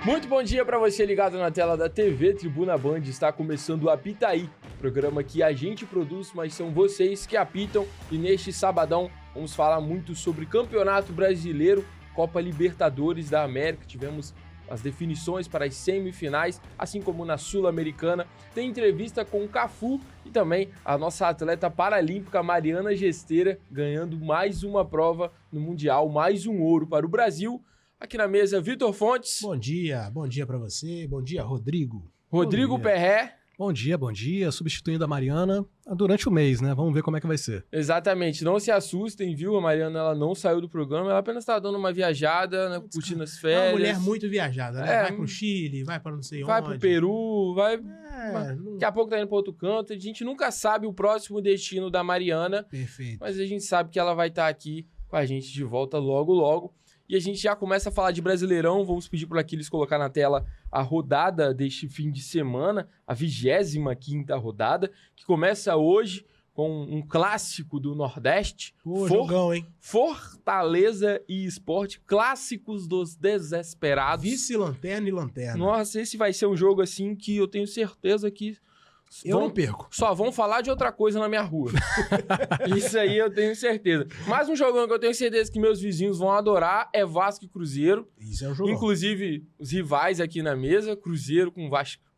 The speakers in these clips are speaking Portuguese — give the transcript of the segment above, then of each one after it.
Muito bom dia para você ligado na tela da TV Tribuna Band. Está começando o Apita Aí, programa que a gente produz, mas são vocês que apitam. E neste sabadão vamos falar muito sobre Campeonato Brasileiro, Copa Libertadores da América. Tivemos as definições para as semifinais, assim como na Sul-Americana. Tem entrevista com o Cafu e também a nossa atleta paralímpica Mariana Gesteira, ganhando mais uma prova no Mundial, mais um ouro para o Brasil. Aqui na mesa, Vitor Fontes. Bom dia para você. Bom dia, Rodrigo. Rodrigo Perré. Bom dia. Substituindo a Mariana durante o mês, né? Vamos ver como é que vai ser. Exatamente. Não se assustem, viu? A Mariana, ela não saiu do programa. Ela apenas tá dando uma viajada, né? Curtindo as férias. É uma mulher muito viajada, né? Vai pro Chile, vai para não sei onde. Vai pro Peru, vai... Daqui a pouco tá indo pra outro canto. A gente nunca sabe o próximo destino da Mariana. Perfeito. Mas a gente sabe que ela vai estar aqui com a gente de volta logo. E a gente já começa a falar de Brasileirão. Vamos pedir por aqui eles colocar na tela a rodada deste fim de semana, a 25ª rodada, que começa hoje com um clássico do Nordeste. Jogão, hein? Fortaleza e Sport, clássicos dos desesperados. Vice-lanterna e lanterna. Nossa, esse vai ser um jogo assim que eu tenho certeza que... Eu não perco. Só vão falar de outra coisa na minha rua. Isso aí eu tenho certeza. Mais um jogão que eu tenho certeza que meus vizinhos vão adorar é Vasco e Cruzeiro. Isso é um jogão. Inclusive, os rivais aqui na mesa, Cruzeiro com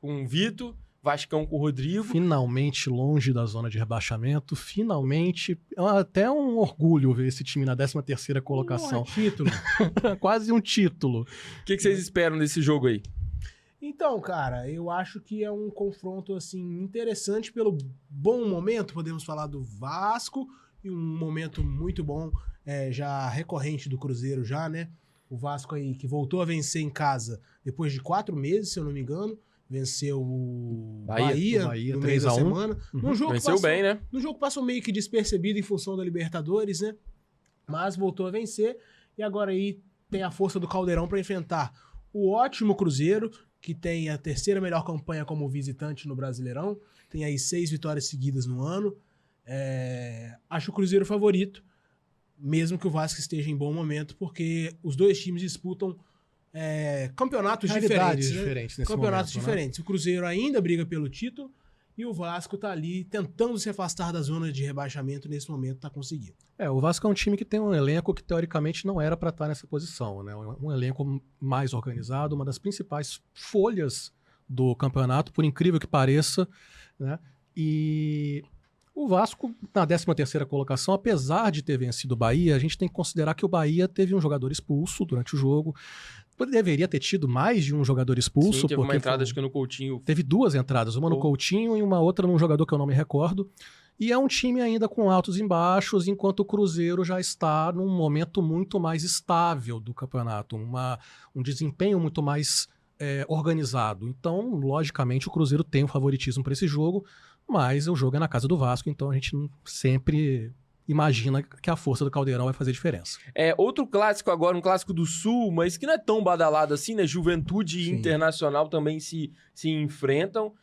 o Vitor, Vascão com o Rodrigo. Finalmente longe da zona de rebaixamento, finalmente, até um orgulho ver esse time na 13ª colocação. Título. Quase um título. O que vocês esperam desse jogo aí? Então, cara, eu acho que é um confronto, assim, interessante pelo bom momento. Podemos falar do Vasco e um momento muito bom, já recorrente do Cruzeiro já, né? O Vasco aí que voltou a vencer em casa depois de 4 meses, se eu não me engano. Venceu o Bahia no meio da semana. Num jogo venceu bem, né? No jogo passou meio que despercebido em função da Libertadores, né? Mas voltou a vencer e agora aí tem a força do Caldeirão para enfrentar o ótimo Cruzeiro, que tem a 3ª melhor campanha como visitante no Brasileirão, tem aí 6 vitórias seguidas no ano. Acho o Cruzeiro favorito, mesmo que o Vasco esteja em bom momento, porque os dois times disputam campeonatos diferentes. Campeonatos diferentes. Né? O Cruzeiro ainda briga pelo título e o Vasco tá ali tentando se afastar da zona de rebaixamento, nesse momento tá conseguindo. O Vasco é um time que tem um elenco que teoricamente não era para estar nessa posição, né? Um elenco mais organizado, uma das principais folhas do campeonato, por incrível que pareça, né? E o Vasco, na 13ª colocação, apesar de ter vencido o Bahia, a gente tem que considerar que o Bahia teve um jogador expulso durante o jogo. Deveria ter tido mais de um jogador expulso. Sim, teve uma entrada, acho que no Coutinho. Teve 2 entradas, uma no Coutinho e uma outra num jogador que eu não me recordo. E é um time ainda com altos e baixos, enquanto o Cruzeiro já está num momento muito mais estável do campeonato, um desempenho muito mais organizado. Então, logicamente, o Cruzeiro tem um favoritismo para esse jogo, mas o jogo é na casa do Vasco, então a gente sempre imagina que a força do Caldeirão vai fazer diferença. Outro clássico agora, um clássico do Sul, mas que não é tão badalado assim, né? Juventude e Internacional também se enfrentam.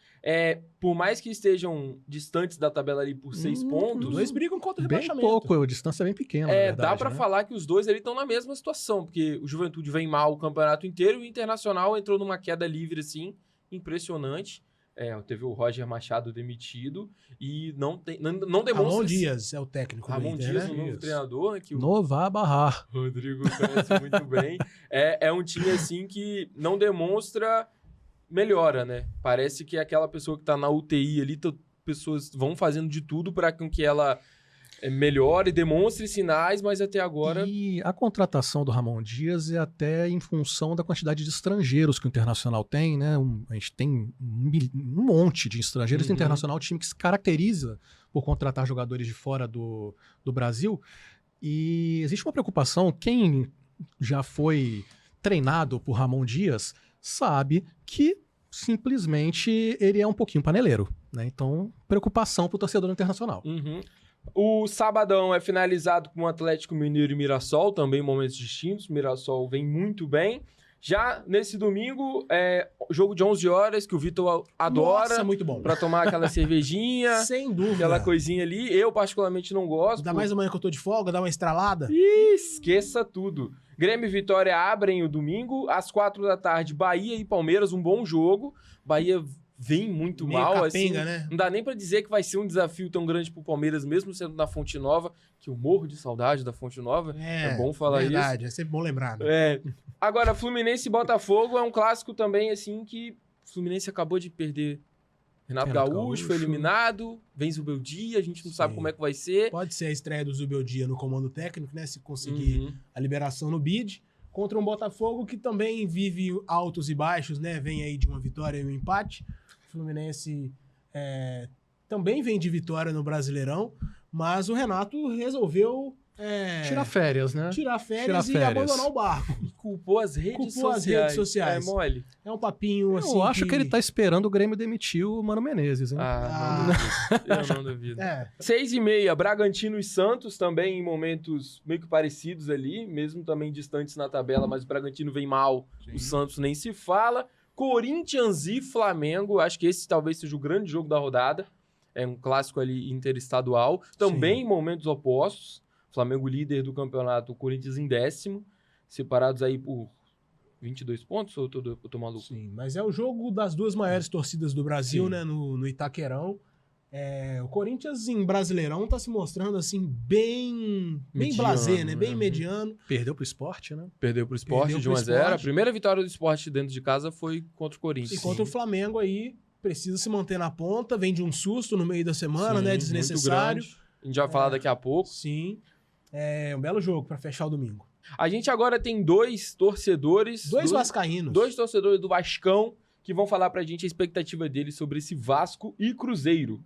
Por mais que estejam distantes da tabela ali por 6 pontos... Os dois brigam contra o rebaixamento. Bem pouco, a distância é bem pequena, na verdade, dá pra falar que os dois ali estão na mesma situação, porque o Juventude vem mal o campeonato inteiro e o Internacional entrou numa queda livre, assim, impressionante. Teve o Roger Machado demitido e não demonstra... Ramon Dias é o técnico do Ramon Inter, Dias, né? o novo treinador, né? Que Nova Barrar. Rodrigo conhece muito bem. É um time, assim, que não demonstra melhora, né? Parece que é aquela pessoa que tá na UTI ali, pessoas vão fazendo de tudo para que ela melhore, demonstre sinais, mas até agora... E a contratação do Ramon Dias é até em função da quantidade de estrangeiros que o Internacional tem, né? A gente tem um monte de estrangeiros. O Internacional é um time que se caracteriza por contratar jogadores de fora do Brasil. E existe uma preocupação, quem já foi treinado por Ramon Dias sabe que simplesmente ele é um pouquinho paneleiro, né? Então, preocupação pro torcedor internacional. O sabadão é finalizado com o Atlético Mineiro e Mirassol, também em momentos distintos. Mirassol vem muito bem. Já nesse domingo, jogo de 11 horas, que o Vitor adora. Nossa, muito bom. Pra tomar aquela cervejinha. Sem dúvida. Aquela coisinha ali. Eu, particularmente, não gosto. Ainda mais amanhã que eu tô de folga, dá uma estralada. Esqueça tudo. Grêmio e Vitória abrem o domingo. Às 4 da tarde, Bahia e Palmeiras, um bom jogo. Bahia vem muito Meio mal, capenga, assim. né? Não dá nem pra dizer que vai ser um desafio tão grande pro Palmeiras, mesmo sendo na Fonte Nova, que eu morro de saudade da Fonte Nova. É bom falar verdade, isso. é sempre bom lembrar, né? Agora, Fluminense e Botafogo é um clássico também, assim, que o Fluminense acabou de perder. Renato Gaúcho foi eliminado, vem Zubeldia, a gente não sabe como é que vai ser. Pode ser a estreia do Zubeldia no comando técnico, né? Se conseguir a liberação no bid. Contra um Botafogo que também vive altos e baixos, né? Vem aí de uma vitória e um empate. O Fluminense também vem de vitória no Brasileirão, mas o Renato resolveu tirar férias, né? Tirar férias e abandonar o barco. E culpou as redes sociais. É mole. É um papinho assim. Eu acho que ele tá esperando o Grêmio demitir o Mano Menezes, hein? Eu não duvido. 6h30, Bragantino e Santos também em momentos meio que parecidos ali, mesmo também distantes na tabela, mas o Bragantino vem mal, o Santos nem se fala. Corinthians e Flamengo, acho que esse talvez seja o grande jogo da rodada. É um clássico ali interestadual, também em momentos opostos. Flamengo líder do campeonato, o Corinthians em 10º, separados aí por 22 pontos, ou eu tô maluco? Sim, mas é o jogo das duas maiores torcidas do Brasil, né, no Itaquerão. O Corinthians em Brasileirão tá se mostrando assim bem blasé, né? Bem mediano. Perdeu pro Sport, né? Perdeu pro Sport de 1-0. A primeira vitória do Sport dentro de casa foi contra o Corinthians. E contra o Flamengo aí, precisa se manter na ponta, vem de um susto no meio da semana, né? Desnecessário. A gente vai falar daqui a pouco. Sim. É um belo jogo para fechar o domingo. A gente agora tem dois torcedores. Dois vascaínos. Dois torcedores do Vascão que vão falar pra gente a expectativa deles sobre esse Vasco e Cruzeiro.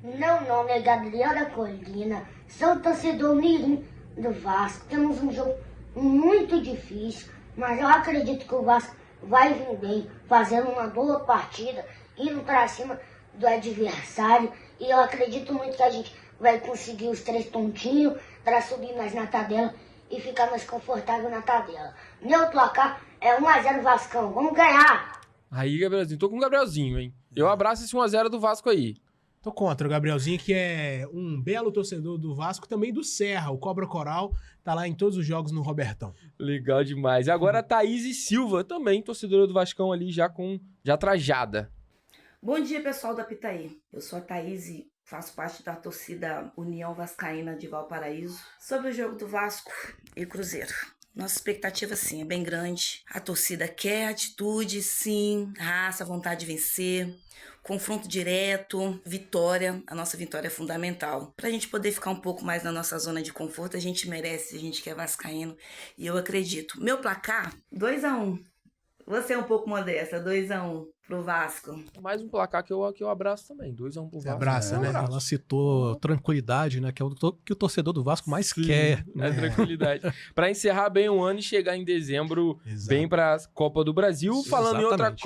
Meu nome é Gabriela Colina, sou torcedor mirim do Vasco. Temos um jogo muito difícil, mas eu acredito que o Vasco vai vir bem, fazendo uma boa partida, indo para cima do adversário. E eu acredito muito que a gente vai conseguir os 3 pontinhos para subir mais na tabela e ficar mais confortável na tabela. Meu placar é 1-0 Vascão, vamos ganhar! Aí, Gabrielzinho, tô com o Gabrielzinho, hein? Eu abraço esse 1-0 do Vasco aí. Tô contra o Gabrielzinho, que é um belo torcedor do Vasco, também do Serra, o Cobra Coral, tá lá em todos os jogos no Robertão. Legal demais. E agora a Thaís Silva, também torcedora do Vascão ali, já trajada. Bom dia, pessoal da Pitaí. Eu sou a Thaís e faço parte da torcida União Vascaína de Valparaíso. Sobre o jogo do Vasco e Cruzeiro. Nossa expectativa, sim, é bem grande. A torcida quer atitude, sim, raça, vontade de vencer, confronto direto, vitória. A nossa vitória é fundamental. Pra gente poder ficar um pouco mais na nossa zona de conforto, a gente merece, a gente que é vascaíno, e eu acredito. Meu placar, 2-1. Você é um pouco modesta, 2-1 pro Vasco. Mais um placar que eu abraço também, 2-1 pro Vasco. Abraça, né? Ela citou tranquilidade, né? Que é o que o torcedor do Vasco mais quer. Né? Tranquilidade. Pra encerrar bem o ano e chegar em dezembro bem pra Copa do Brasil. Sim, falando em outra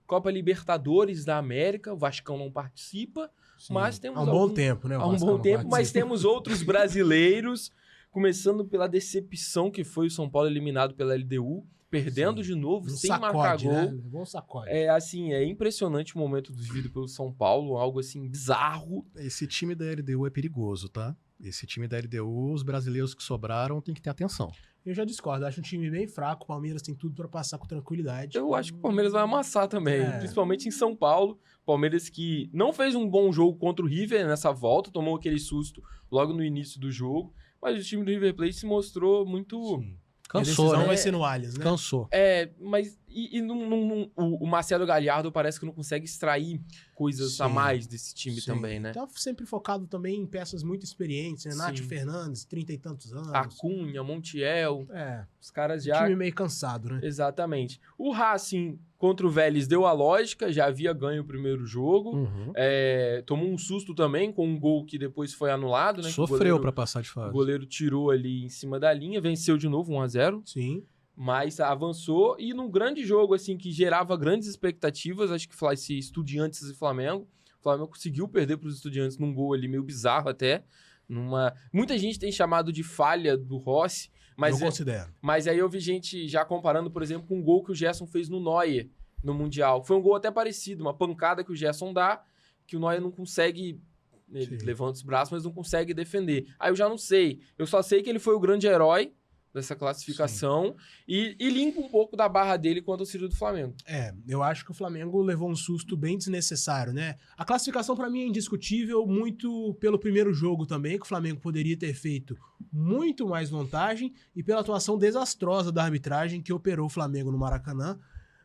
Copa Libertadores da América, o Vascão não participa, mas temos há um bom tempo, né? Há um bom tempo, mas temos outros brasileiros, começando pela decepção que foi o São Paulo eliminado pela LDU. Perdendo de novo, sem marcar gol. Né? Bom sacode. É impressionante o momento vivido pelo São Paulo, algo assim bizarro. Esse time da LDU é perigoso, tá? Esse time da LDU, os brasileiros que sobraram tem que ter atenção. Eu já discordo, acho um time bem fraco, o Palmeiras tem tudo pra passar com tranquilidade. Eu acho que o Palmeiras vai amassar também, principalmente em São Paulo. Palmeiras que não fez um bom jogo contra o River nessa volta, tomou aquele susto logo no início do jogo, mas o time do River Plate se mostrou muito... Sim. Cansou, a decisão né? vai ser no Allianz, né? Cansou. Mas o Marcelo Gallardo parece que não consegue extrair coisas a mais desse time também, né? Tá sempre focado também em peças muito experientes, né? Nath Fernandes, 30 e tantos anos. Acunha, Montiel, os caras já... time meio cansado, né? Exatamente. O Racing contra o Vélez deu a lógica, já havia ganho o primeiro jogo, tomou um susto também com um gol que depois foi anulado, né? Sofreu pra passar de fase. O goleiro tirou ali em cima da linha, venceu de novo 1-0. Sim. Mas avançou e num grande jogo assim que gerava grandes expectativas, acho que esse Estudiantes e Flamengo. O Flamengo conseguiu perder para os Estudiantes num gol ali meio bizarro até. Muita gente tem chamado de falha do Rossi, mas, Eu considero. mas aí eu vi gente já comparando, por exemplo, com um gol que o Gerson fez no Neuer, no Mundial. Foi um gol até parecido, uma pancada que o Gerson dá, que o Neuer não consegue... Ele levanta os braços, mas não consegue defender. Aí eu já não sei. Eu só sei que ele foi o grande herói dessa classificação e limpa um pouco da barra dele com a torcida do Flamengo. Eu acho que o Flamengo levou um susto bem desnecessário, né? A classificação pra mim é indiscutível, muito pelo primeiro jogo também, que o Flamengo poderia ter feito muito mais vantagem e pela atuação desastrosa da arbitragem que operou o Flamengo no Maracanã.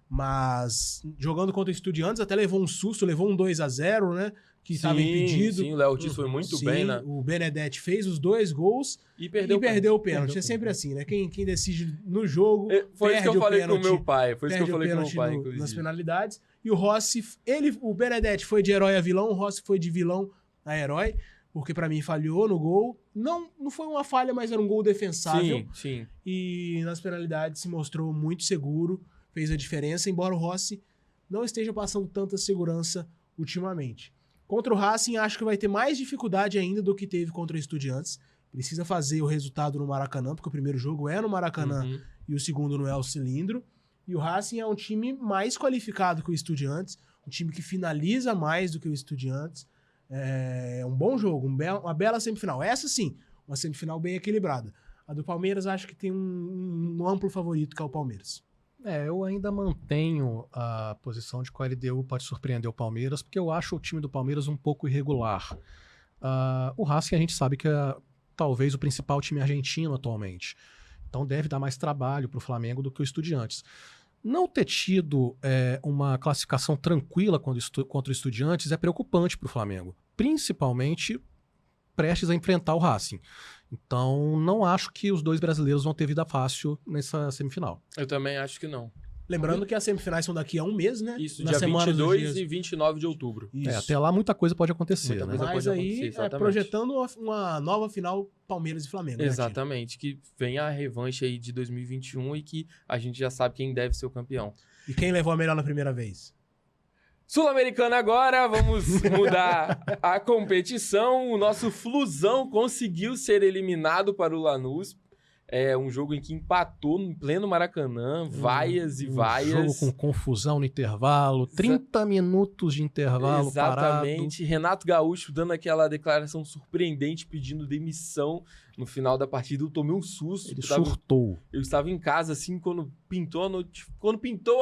Mas jogando contra o Estudiantes até levou um susto, levou um 2-0, né? Que estava impedido. Sim, o Léo Ortiz foi muito bem, né? O Benedetti fez os 2 gols E perdeu o pênalti. É sempre assim, né? Quem decide no jogo Foi isso que eu falei com o meu pai. inclusive. Nas penalidades. E o Rossi, o Benedetti foi de herói a vilão, o Rossi foi de vilão a herói, porque pra mim falhou no gol. Não foi uma falha, mas era um gol defensável. Sim. E nas penalidades se mostrou muito seguro, fez a diferença, embora o Rossi não esteja passando tanta segurança ultimamente. Contra o Racing, acho que vai ter mais dificuldade ainda do que teve contra o Estudiantes. Precisa fazer o resultado no Maracanã, porque o primeiro jogo é no Maracanã e o segundo no El Cilindro. E o Racing é um time mais qualificado que o Estudiantes, um time que finaliza mais do que o Estudiantes. É um bom jogo, uma bela semifinal. Essa sim, uma semifinal bem equilibrada. A do Palmeiras acho que tem um amplo favorito, que é o Palmeiras. Eu ainda mantenho a posição de que a LDU pode surpreender o Palmeiras, porque eu acho o time do Palmeiras um pouco irregular. O Racing a gente sabe que é talvez o principal time argentino atualmente. Então deve dar mais trabalho para o Flamengo do que o Estudiantes. Não ter tido uma classificação tranquila contra o Estudiantes é preocupante para o Flamengo, principalmente prestes a enfrentar o Racing. Então, não acho que os dois brasileiros vão ter vida fácil nessa semifinal. Eu também acho que não. Lembrando que as semifinais são daqui a um mês, né? Isso, dia 22 e 29 de outubro. Até lá muita coisa pode acontecer, né? Mas aí, projetando uma nova final Palmeiras e Flamengo. Exatamente, que vem a revanche aí de 2021 e que a gente já sabe quem deve ser o campeão. E quem levou a melhor na primeira vez? Sul-Americana agora, vamos mudar a competição. O nosso Flusão conseguiu ser eliminado para o Lanús. É um jogo em que empatou no pleno Maracanã, vaias e vaias. Jogo com confusão no intervalo, 30 minutos de intervalo Exatamente. Parado. Renato Gaúcho dando aquela declaração surpreendente, pedindo demissão no final da partida. Eu tomei um susto. Ele surtou. Eu estava em casa, assim, quando pintou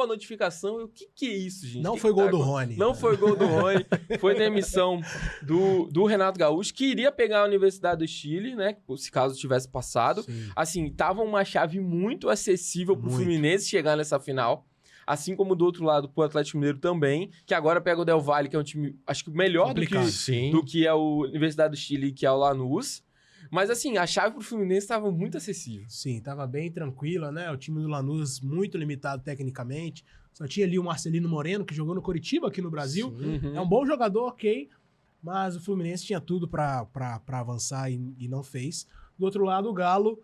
a notificação, o que é isso, gente? Não foi gol do Rony. Não foi gol do Rony. Foi demissão do Renato Gaúcho, que iria pegar a Universidade do Chile, né? Se caso tivesse passado. Sim. Assim, tava uma chave muito acessível pro Fluminense chegar nessa final. Assim como do outro lado, pro Atlético Mineiro também, que agora pega o Del Valle, que é um time, acho que melhor do que é o Universidade do Chile, que é o Lanús. Mas assim, a chave pro Fluminense estava muito acessível. Sim, estava bem tranquila, né? O time do Lanús muito limitado tecnicamente. Só tinha ali o Marcelino Moreno, que jogou no Coritiba aqui no Brasil. É um bom jogador, ok. Mas o Fluminense tinha tudo para avançar e não fez. Do outro lado, o Galo,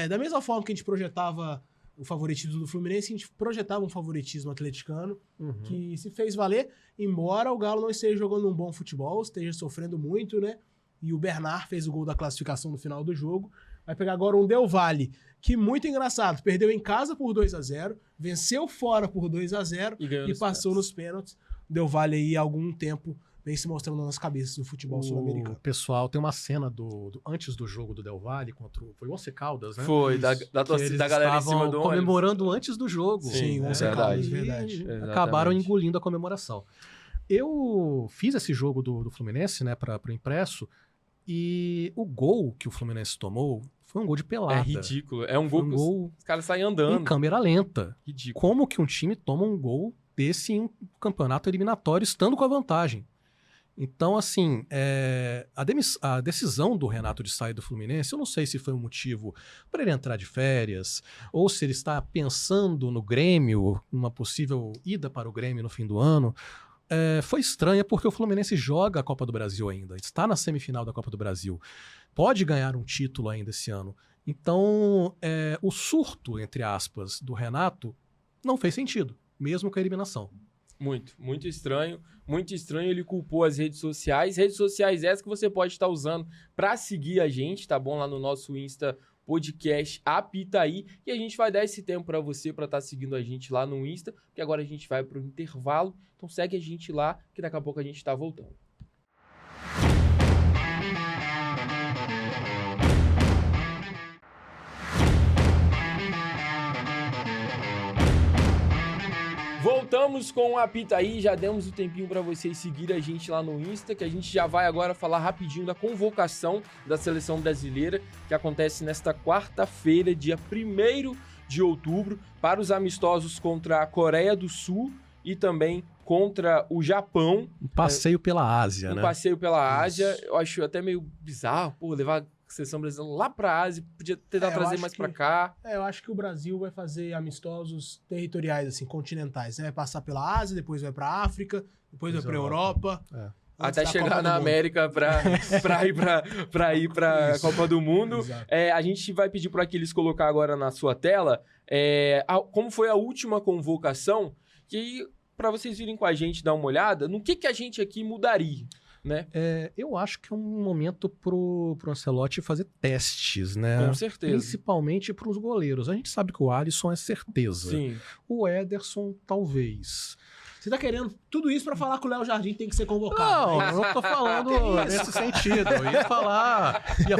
da mesma forma que a gente projetava o favoritismo do Fluminense, a gente projetava um favoritismo atleticano, que se fez valer, embora o Galo não esteja jogando um bom futebol, esteja sofrendo muito, né? E o Bernard fez o gol da classificação no final do jogo. Vai pegar agora um Del Valle, que muito engraçado, perdeu em casa por 2-0, venceu fora por 2-0 e passou nos pênaltis. O Del Valle aí há algum tempo vem se mostrando nas cabeças do futebol sul-americano. O pessoal tem uma cena antes do jogo do Del Valle foi o Once Caldas, né? Foi, da torcida da galera em cima do comemorando antes do jogo. Sim, é verdade. Verdade. Acabaram engolindo a comemoração. Eu fiz esse jogo do Fluminense, né, para o impresso, e o gol que o Fluminense tomou foi um gol de pelada. É ridículo. É um gol que os caras saem andando. Em câmera lenta. Ridículo. Como que um time toma um gol desse em um campeonato eliminatório estando com a vantagem? Então, assim, a decisão do Renato de sair do Fluminense, eu não sei se foi um motivo para ele entrar de férias, ou se ele está pensando no Grêmio, numa possível ida para o Grêmio no fim do ano. Foi estranha porque o Fluminense joga a Copa do Brasil ainda, está na semifinal da Copa do Brasil, pode ganhar um título ainda esse ano. Então, o surto, entre aspas, do Renato não fez sentido, mesmo com a eliminação. Muito estranho. Muito estranho, ele culpou as redes sociais. Redes sociais essas que você pode estar usando para seguir a gente, tá bom? Lá no nosso Insta, podcast Apitaí. E a gente vai dar esse tempo para você, para estar seguindo a gente lá no Insta, porque agora a gente vai pro intervalo. Então segue a gente lá, que daqui a pouco a gente tá voltando. Voltamos com o Apitaí, já demos o tempinho para vocês seguir a gente lá no Insta, que a gente já vai agora falar rapidinho da convocação da Seleção Brasileira, que acontece nesta quarta-feira, dia 1º de outubro, para os amistosos contra a Coreia do Sul e também contra o Japão. Um passeio pela Ásia, né? Um passeio pela Ásia, Isso. eu acho até meio bizarro, levar a Seleção Brasileira lá pra Ásia, podia tentar trazer mais pra cá. Eu acho que o Brasil vai fazer amistosos territoriais, assim, continentais, né? Vai passar pela Ásia, depois vai pra África, depois vai pra Europa. Até chegar na América pra ir pra Isso. Copa do Mundo. Exato. A gente vai pedir para Aquiles colocar agora na sua tela como foi a última convocação, que para vocês virem com a gente dar uma olhada no que a gente aqui mudaria, né? Eu acho que é um momento pro Ancelotti fazer testes, né? Com certeza. Principalmente para os goleiros. A gente sabe que o Alisson é certeza. Sim. O Ederson, talvez. Você tá querendo tudo isso pra falar que o Léo Jardim tem que ser convocado. Não, né? eu não tô falando nesse sentido. Eu ia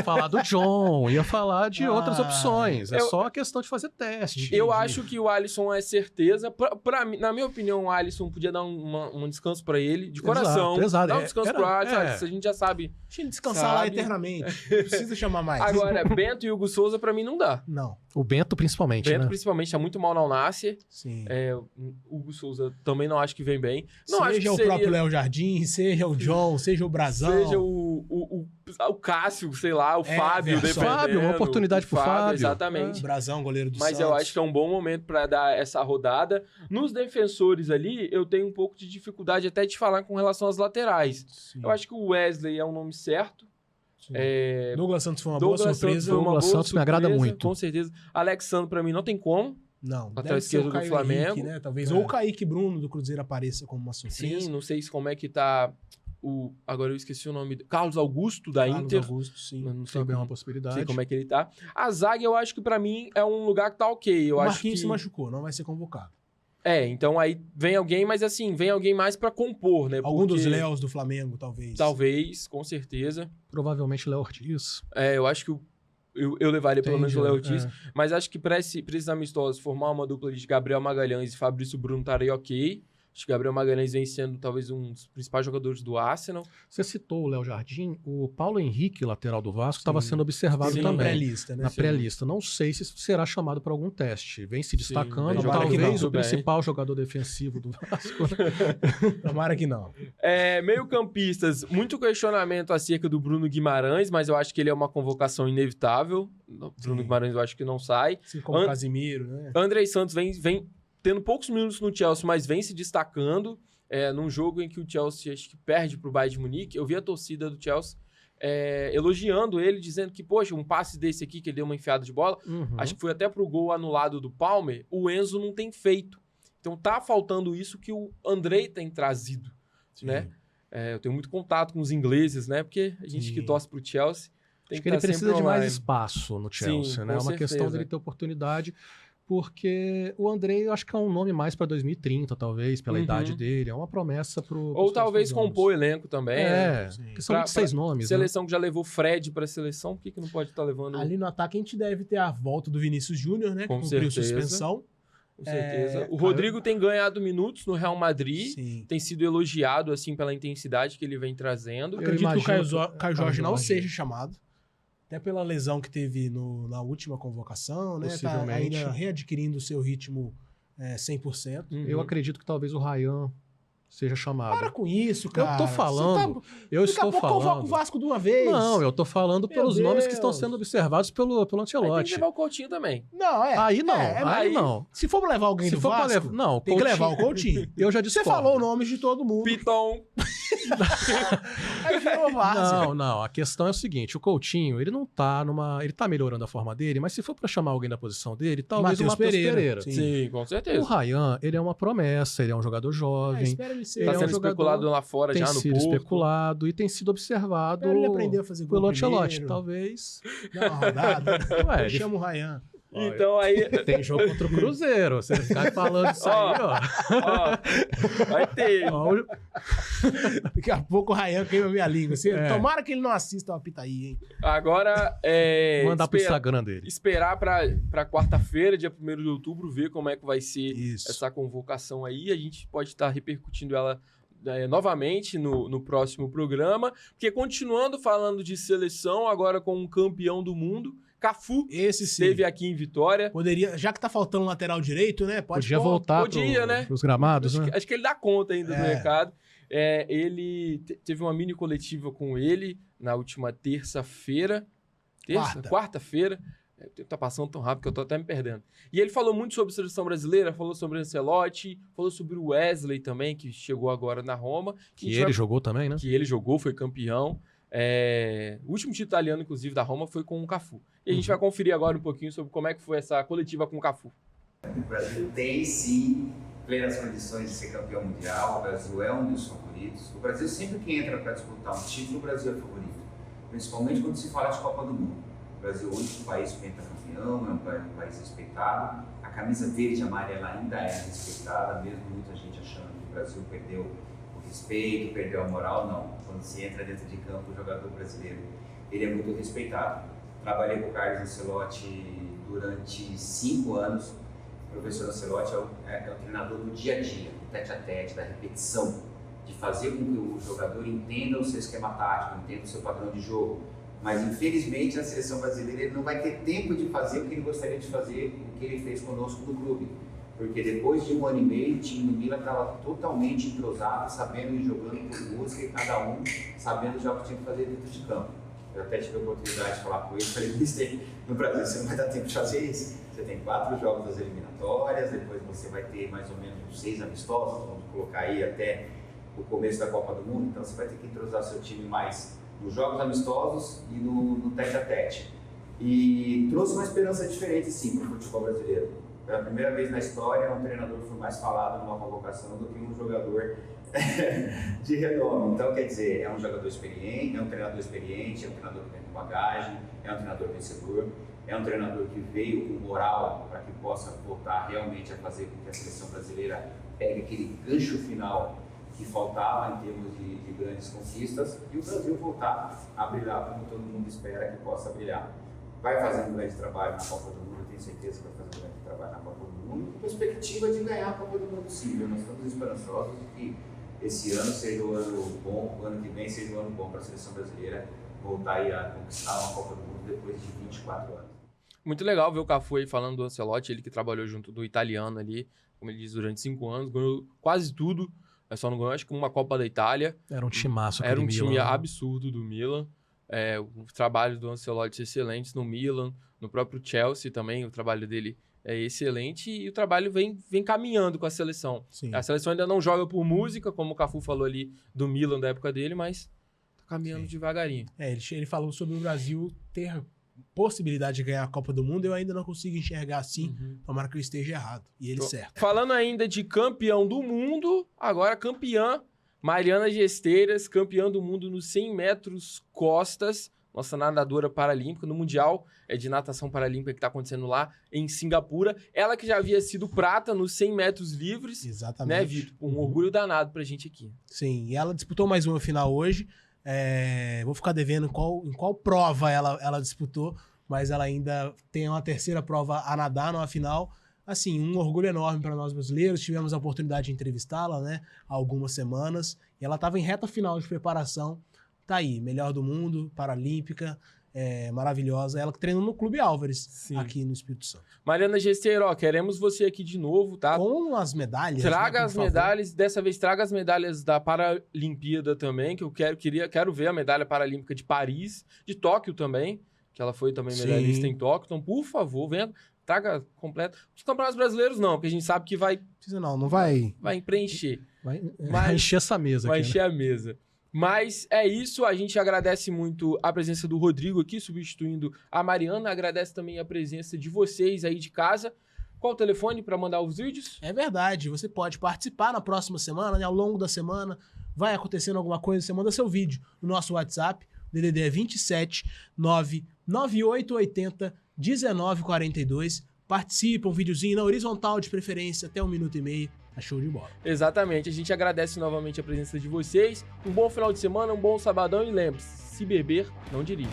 falar do John, ia falar de outras opções. É só a questão de fazer teste. Eu acho que o Alisson é certeza. Na minha opinião, o Alisson podia dar um descanso pra ele, de coração. Exato. Dá um descanso pro Alisson. Alisson, a gente já sabe. Deixa ele descansar lá Sabe? eternamente. Não precisa chamar mais. Agora, Bento e Hugo Souza, pra mim, não dá. Não. O Bento, principalmente, Bento, né? principalmente, tá muito mal na Alnácia. Sim. O Hugo Souza também não acho que vem bem. Não acho que Seja o seria... próprio Léo Jardim, seja o John, seja o Brazão. Seja o Cássio, sei lá, o Fábio. Verson. Defendendo, Fábio, uma oportunidade pro Fábio. Exatamente. O Brazão, goleiro do Mas Santos. eu acho que é um bom momento para dar essa rodada. Nos defensores ali, eu tenho um pouco de dificuldade até de falar com relação às laterais. Sim. Eu acho que o Wesley é um nome certo. Sim. Douglas Santos foi uma Douglas boa Santos surpresa. foi uma Douglas boa Santos me agrada surpresa, muito. Com certeza. Alexandre, para mim, não tem como. Não, Lateral deve ser esquerdo o do Caio Flamengo. Henrique, né? Talvez. É. Ou o Kaique Bruno do Cruzeiro apareça como uma surpresa. Sim, não sei como é que tá agora eu esqueci o nome. Carlos Augusto, da Carlos Inter. Augusto, sim. Eu não sei, Também é uma não possibilidade. sei como é que ele tá. A zaga, eu acho que pra mim é um lugar que tá ok. Eu O acho Marquinhos que... se machucou, não vai ser convocado. Então aí vem alguém, mas assim, vem alguém mais pra compor, né? Algum dos Porque Léos do Flamengo, talvez. Talvez, com certeza. Provavelmente Léo Ortiz. Eu acho que eu levaria pelo menos o Léo Ortiz. É. Mas acho que pra esses amistosos, formar uma dupla de Gabriel Magalhães e Fabrício Bruno estaria ok. Acho que Gabriel Magalhães vem sendo talvez um dos principais jogadores do Arsenal. Você citou o Léo Jardim, o Paulo Henrique, lateral do Vasco, estava Sim. sendo observado Sim. Na também. pré-lista, né? Na pré-lista. Não sei se será chamado para algum teste. Vem se destacando, vem jogando talvez muito o bem. principal jogador defensivo do Vasco. Tomara que não. Meio-campistas, muito questionamento acerca do Bruno Guimarães, mas eu acho que ele é uma convocação inevitável. O Bruno Guimarães eu acho que não sai. Assim como o Casimiro, né? Andrei Santos vem tendo poucos minutos no Chelsea, mas vem se destacando. Num jogo em que o Chelsea acho que perde pro Bayern de Munique, eu vi a torcida do Chelsea elogiando ele, dizendo que, poxa, um passe desse aqui, que ele deu uma enfiada de bola, acho que foi até pro gol anulado do Palmer, o Enzo não tem feito. Então tá faltando isso que o Andrei tem trazido, né? Eu tenho muito contato com os ingleses, né? Porque a gente que torce pro Chelsea tem Acho que ele tá precisa sempre de mais online. espaço no Chelsea, Sim, né? É com uma questão certeza. dele ter oportunidade, porque o Andrei eu acho que é um nome mais para 2030, talvez, pela Uhum. idade dele. É uma promessa pro. Ou talvez compor o elenco também. né? Sim. Que são Pra- 26 nomes. Né? Seleção que já levou Fred pra seleção, por que não pode estar levando? Ali no ataque a gente deve ter a volta do Vinícius Júnior, né? Que Com cumpriu certeza. suspensão. Com certeza. O Caio- Rodrigo tem ganhado minutos no Real Madrid, Sim. tem sido elogiado assim pela intensidade que ele vem trazendo. Eu Acredito que o Caio, imagino Caio Jorge não Jorge. seja chamado. Até pela lesão que teve na última convocação, né? Tá Possivelmente. ainda readquirindo o seu ritmo 100%. Eu acredito que talvez o Ryan seja chamado. Para com isso, cara. Eu tô falando. Eu Daqui a estou pouco convoca o falando. Vasco de uma vez. Não, eu tô falando Meu pelos nomes que estão Deus. sendo observados pelo Aí tem que Ancelotti. levar o Coutinho também. Não, Aí não, mas aí não. Se for pra levar alguém Se do for pra Vasco, levar. Não, tem que levar o Coutinho. Eu já Você discordo. falou o nome de todo mundo. Piton. Aí virou várzea. Não. A questão é o seguinte, o Coutinho, ele não tá numa... Ele tá melhorando a forma dele, mas se for pra chamar alguém da posição dele, talvez o Matheus Pereira. Sim, com O certeza. Ryan, ele é uma promessa, ele é um jogador jovem. Espera ele ser. Tá Ele é um sendo jogador- especulado lá fora Tem já no sido Porto. especulado e tem sido observado Espera ele aprender a fazer gol pelo Ancelotti. primeiro. Talvez... Dá uma rodada. Ué, ele- Chama o Ryan. Então aí... Tem jogo contra o Cruzeiro. Você vai falando isso aí, ó. Ó, vai ter. Ó, o- Daqui a pouco o Ryan queima minha língua. É. Tomara que ele não assista ao Pitaí, hein? Agora, Mandar pro Instagram dele. esperar pra quarta-feira, dia 1º de outubro, ver como é que vai ser Isso. essa convocação aí. A gente pode estar repercutindo ela novamente no próximo programa. Porque continuando falando de seleção, agora com um campeão do mundo, Cafu Esse sim. esteve aqui em Vitória. Poderia, já que tá faltando lateral direito, né? Podia pôr. voltar podia, né? pros gramados, Acho, né? acho que ele dá conta ainda do É. recado. Ele teve uma mini coletiva com ele na última terça-feira. Quarta-feira. Tá passando tão rápido que eu tô até me perdendo. E ele falou muito sobre a seleção brasileira, falou sobre o Ancelotti, falou sobre o Wesley também, que chegou agora na Roma. Que ele jogou também, né? Que ele jogou, foi campeão. O último título italiano, inclusive, da Roma foi com o Cafu. E a gente vai conferir agora um pouquinho sobre como é que foi essa coletiva com o Cafu. O Brasil tem, sim, plenas condições de ser campeão mundial. O Brasil é um dos favoritos. O Brasil, sempre que entra para disputar um título, o Brasil é favorito. Principalmente quando se fala de Copa do Mundo. O Brasil é o único país pentacampeão, é um país respeitado. A camisa verde e amarela ainda é respeitada, mesmo muita gente achando que o Brasil perdeu o respeito, perdeu a moral. Não. Quando se entra dentro de campo, o jogador brasileiro, ele é muito respeitado. Trabalhei com o Carlos Ancelotti durante 5 anos. O professor Ancelotti é o treinador do dia a dia, do tete-a-tete, da repetição, de fazer com que o jogador entenda o seu esquema tático, entenda o seu padrão de jogo. Mas, infelizmente, na seleção brasileira ele não vai ter tempo de fazer o que ele gostaria de fazer, o que ele fez conosco no clube. Porque depois de 1 ano e meio, o time do Milan estava totalmente entrosado, sabendo ir jogando por música e cada um sabendo já o que tinha que fazer dentro de campo. Eu até tive a oportunidade de falar com ele, falei, mister, no Brasil você não vai dar tempo de fazer isso. Você tem 4 jogos das eliminatórias, depois você vai ter mais ou menos uns 6 amistosos, vamos colocar aí até o começo da Copa do Mundo, então você vai ter que entrosar seu time mais nos jogos amistosos e no tete-a-tete. E trouxe uma esperança diferente, sim, para o futebol brasileiro. Pela primeira vez na história, um treinador foi mais falado numa convocação do que um jogador de renome. Então, quer dizer, é um jogador experiente, é um treinador experiente, é um treinador que tem bagagem, é um treinador vencedor, é um treinador que veio com moral para que possa voltar realmente a fazer com que a seleção brasileira pegue aquele gancho final que faltava em termos de grandes conquistas e o Brasil voltar a brilhar como todo mundo espera que possa brilhar. Vai fazer um grande trabalho na Copa do Mundo, eu tenho certeza que vai fazer um grande trabalho na Copa do Mundo, com perspectiva de ganhar a Copa do Mundo possível. Nós estamos esperançosos de que esse ano seja o ano bom, o ano que vem seja o ano bom para a seleção brasileira voltar aí a conquistar uma Copa do Mundo depois de 24 anos. Muito legal ver o Cafu aí falando do Ancelotti, ele que trabalhou junto do italiano ali, como ele diz, durante 5 anos, ganhou quase tudo. Só não ganhou, acho que uma Copa da Itália. Era um timaço. Era um time Milan. absurdo do Milan. O trabalho do Ancelotti excelente no Milan, no próprio Chelsea também, o trabalho dele é excelente e o trabalho vem caminhando com a seleção. Sim. A seleção ainda não joga por música, como o Cafu falou ali do Milan da época dele, mas tá caminhando devagarinho. Ele falou sobre o Brasil ter possibilidade de ganhar a Copa do Mundo, eu ainda não consigo enxergar assim. Tomara que eu esteja errado. E ele certo. Falando ainda de campeão do mundo, agora campeã, Mariana Gesteiras, campeã do mundo nos 100 metros costas, nossa nadadora paralímpica, no Mundial de Natação Paralímpica que está acontecendo lá em Singapura. Ela que já havia sido prata nos 100 metros livres, Exatamente. né, Vitor? Um orgulho danado pra gente aqui. Sim, e ela disputou mais uma final hoje. Vou ficar devendo em qual prova ela disputou, mas ela ainda tem uma terceira prova a nadar numa final. Assim, um orgulho enorme para nós brasileiros. Tivemos a oportunidade de entrevistá-la, né, há algumas semanas. E ela estava em reta final de preparação. Tá aí, melhor do mundo, paralímpica, maravilhosa. Ela que treinou no Clube Álvares, aqui no Espírito Santo. Mariana Gesteiro, queremos você aqui de novo, tá? Com as medalhas. Traga né, as por favor. medalhas, dessa vez traga as medalhas da Paralimpíada também, que eu quero ver a medalha paralímpica de Paris, de Tóquio também, que ela foi também medalhista em Tóquio. Então, por favor, venha, traga completo. Os campeonatos brasileiros não, porque a gente sabe que vai Precisa não vai preencher. Vai encher essa mesa Vai aqui. encher a mesa. Mas é isso, a gente agradece muito a presença do Rodrigo aqui, substituindo a Mariana, agradece também a presença de vocês aí de casa. Qual o telefone para mandar os vídeos? É verdade, você pode participar na próxima semana, né? Ao longo da semana, vai acontecendo alguma coisa, você manda seu vídeo no nosso WhatsApp, o DDD é 27 99880 1942. Participa, um videozinho na horizontal de preferência, até 1 minuto e meio. Tá show de bola. Exatamente, a gente agradece novamente a presença de vocês. Um bom final de semana, um bom sabadão e lembre-se, se beber, não dirija.